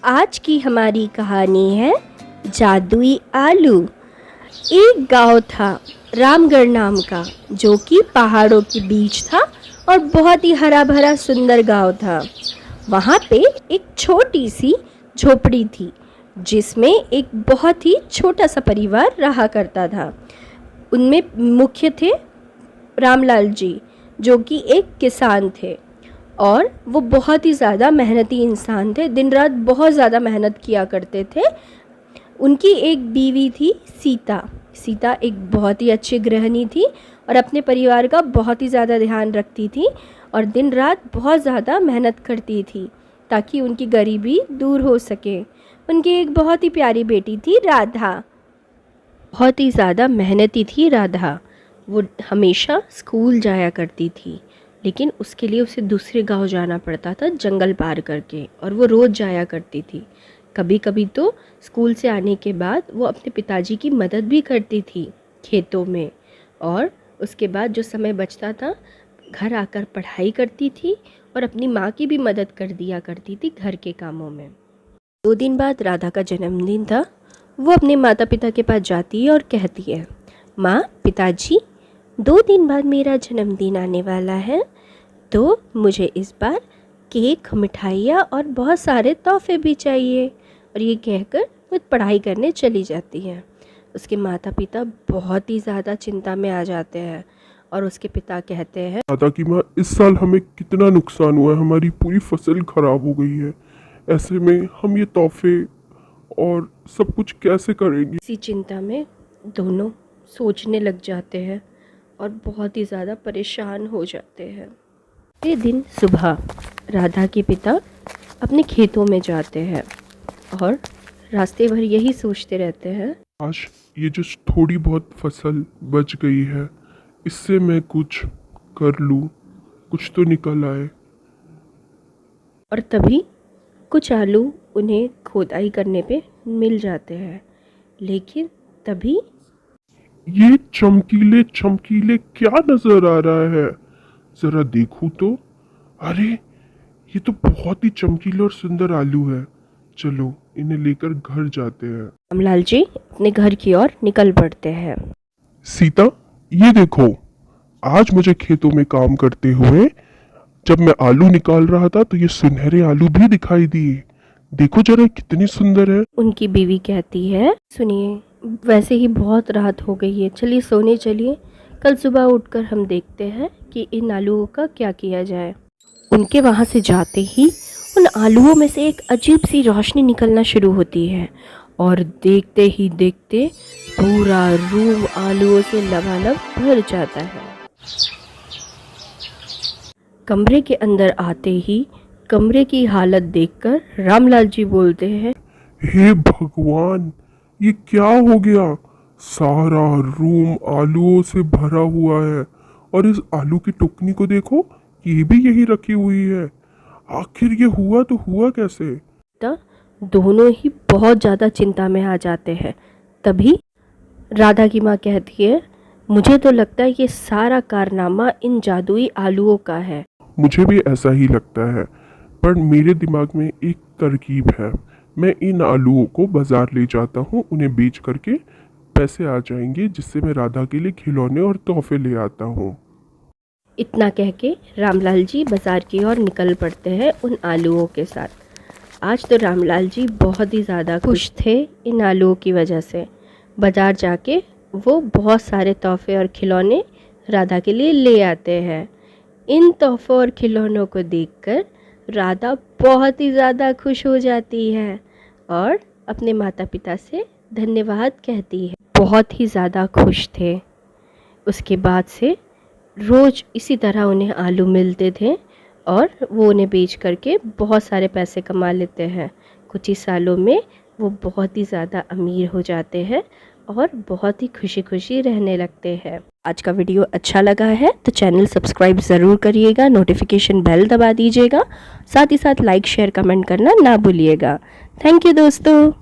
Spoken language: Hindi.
आज की हमारी कहानी है जादुई आलू। एक गांव था रामगढ़ नाम का, जो कि पहाड़ों के बीच था और बहुत ही हरा भरा सुंदर गांव था। वहाँ पे एक छोटी सी झोपड़ी थी जिसमें एक बहुत ही छोटा सा परिवार रहा करता था। उनमें मुख्य थे रामलाल जी, जो कि एक किसान थे और वो बहुत ही ज़्यादा मेहनती इंसान थे। दिन रात बहुत ज़्यादा मेहनत किया करते थे। उनकी एक बीवी थी सीता। सीता एक बहुत ही अच्छी गृहिणी थी और अपने परिवार का बहुत ही ज़्यादा ध्यान रखती थी और दिन रात बहुत ज़्यादा मेहनत करती थी ताकि उनकी गरीबी दूर हो सके। उनकी एक बहुत ही प्यारी बेटी थी राधा। बहुत ही ज़्यादा मेहनती थी राधा। वो हमेशा स्कूल जाया करती थी, लेकिन उसके लिए उसे दूसरे गांव जाना पड़ता था जंगल पार करके, और वो रोज़ जाया करती थी। कभी कभी तो स्कूल से आने के बाद वो अपने पिताजी की मदद भी करती थी खेतों में, और उसके बाद जो समय बचता था घर आकर पढ़ाई करती थी और अपनी माँ की भी मदद कर दिया करती थी घर के कामों में। 2 दिन बाद राधा का जन्मदिन था। वो अपने माता पिता के पास जाती है और कहती है, माँ पिताजी 2 दिन बाद मेरा जन्मदिन आने वाला है, तो मुझे इस बार केक, मिठाइयाँ और बहुत सारे तोहफे भी चाहिए। और ये कहकर वो पढ़ाई करने चली जाती है। उसके माता पिता बहुत ही ज़्यादा चिंता में आ जाते हैं और उसके पिता कहते हैं, दादा की माँ, इस साल हमें कितना नुकसान हुआ है, हमारी पूरी फसल खराब हो गई है। ऐसे में हम ये तोहफे और सब कुछ कैसे करेंगे। इसी चिंता में दोनों सोचने लग जाते हैं और बहुत ही ज़्यादा परेशान हो जाते हैं। अगले दिन सुबह राधा के पिता अपने खेतों में जाते हैं और रास्ते भर यही सोचते रहते हैं, आज ये जो थोड़ी बहुत फसल बच गई है, इससे मैं कुछ कर लूँ, कुछ तो निकल आए। और तभी कुछ आलू उन्हें खोदाई करने पे मिल जाते हैं। लेकिन तभी ये चमकीले चमकीले क्या नजर आ रहा है, जरा देखूं तो। अरे ये तो बहुत ही चमकीले और सुंदर आलू है। चलो इन्हें लेकर घर जाते हैं। रामलाल जी अपने घर की ओर निकल पड़ते हैं। सीता, ये देखो, आज मुझे खेतों में काम करते हुए जब मैं आलू निकाल रहा था तो ये सुनहरे आलू भी दिखाई दिए। देखो जरा कितनी सुंदर है। उनकी बीवी कहती है, सुनिए, वैसे ही बहुत रात हो गई है, चलिए सोने चलिए, कल सुबह उठकर हम देखते हैं कि इन आलूओं का क्या किया जाए। उनके वहाँ से जाते ही उन आलूओं में से एक अजीब सी रोशनी निकलना शुरू होती है और देखते ही देखते पूरा रूम आलूओं से लबालब भर जाता है। कमरे के अंदर आते ही कमरे की हालत देखकर रामलाल जी बोलते हैं, हे भगवान, ये क्या हो गया। सारा रूम आलूओं से भरा हुआ है और इस आलू की टुकनी को देखो, ये भी यही रखी हुई है। आखिर ये हुआ तो हुआ कैसे। तो दोनों ही बहुत ज़्यादा चिंता में आ जाते हैं। तभी राधा की माँ कहती है, मुझे तो लगता है ये सारा कारनामा इन जादुई आलूओं का है। मुझे भी ऐसा ही लगता है, पर मेरे दिमाग में एक तरकीब है। मैं इन आलूओं को बाजार ले जाता हूँ, उन्हें बेच करके पैसे आ जाएंगे, जिससे मैं राधा के लिए खिलौने और तोहफे ले आता हूँ। इतना कह के रामलाल जी बाज़ार की ओर निकल पड़ते हैं उन आलूओं के साथ। आज तो रामलाल जी बहुत ही ज़्यादा खुश थे इन आलूओं की वजह से। बाज़ार जाके वो बहुत सारे तोहफे और खिलौने राधा के लिए ले आते हैं। इन तोहफों और खिलौनों को देखकर राधा बहुत ही ज़्यादा खुश हो जाती है और अपने माता पिता से धन्यवाद कहती है। बहुत ही ज़्यादा खुश थे। उसके बाद से रोज़ इसी तरह उन्हें आलू मिलते थे और वो उन्हें बेच करके बहुत सारे पैसे कमा लेते हैं। कुछ ही सालों में वो बहुत ही ज़्यादा अमीर हो जाते हैं और बहुत ही खुशी खुशी रहने लगते हैं। आज का वीडियो अच्छा लगा है तो चैनल सब्सक्राइब ज़रूर करिएगा, नोटिफिकेशन बेल दबा दीजिएगा, साथ ही साथ लाइक शेयर कमेंट करना ना भूलिएगा। थैंक यू दोस्तों।